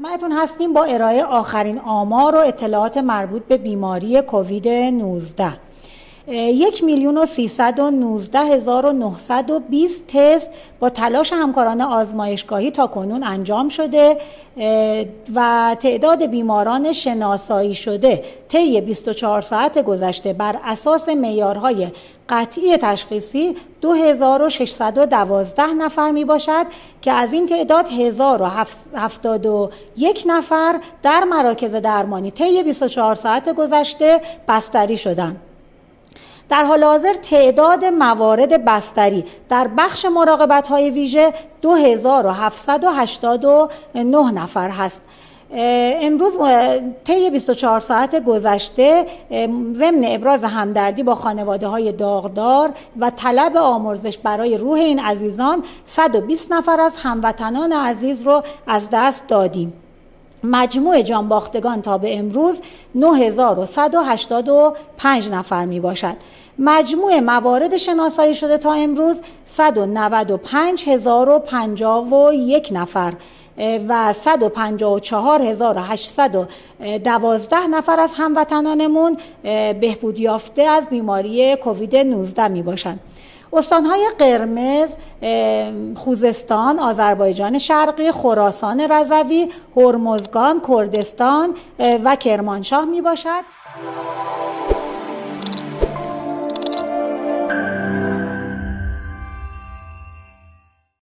خدمتتون هستیم با ارائه آخرین آمار و اطلاعات مربوط به بیماری کووید 19. 1,319,920 تست با تلاش همکاران آزمایشگاهی تاکنون انجام شده و تعداد بیماران شناسایی شده طی 24 ساعت گذشته بر اساس معیارهای قطعی تشخیصی 2612 نفر می باشد که از این تعداد 1071 نفر در مراکز درمانی طی 24 ساعت گذشته بستری شدند. در حال حاضر تعداد موارد بستری در بخش مراقبت‌های ویژه 2789 نفر هست. امروز طی 24 ساعت گذشته ضمن ابراز همدردی با خانواده‌های داغدار و طلب آمرزش برای روح این عزیزان 120 نفر از هموطنان عزیز رو از دست دادیم. مجموع جانباختگان تا به امروز 9185 نفر می باشد. مجموع موارد شناسایی شده تا امروز 195,051 نفر و 154,812 نفر از هموطنانمون بهبود یافته از بیماری کووید 19 می باشند. استانهای قرمز خوزستان، آذربایجان شرقی، خراسان رضوی، هرمزگان، کردستان و کرمانشاه می باشد.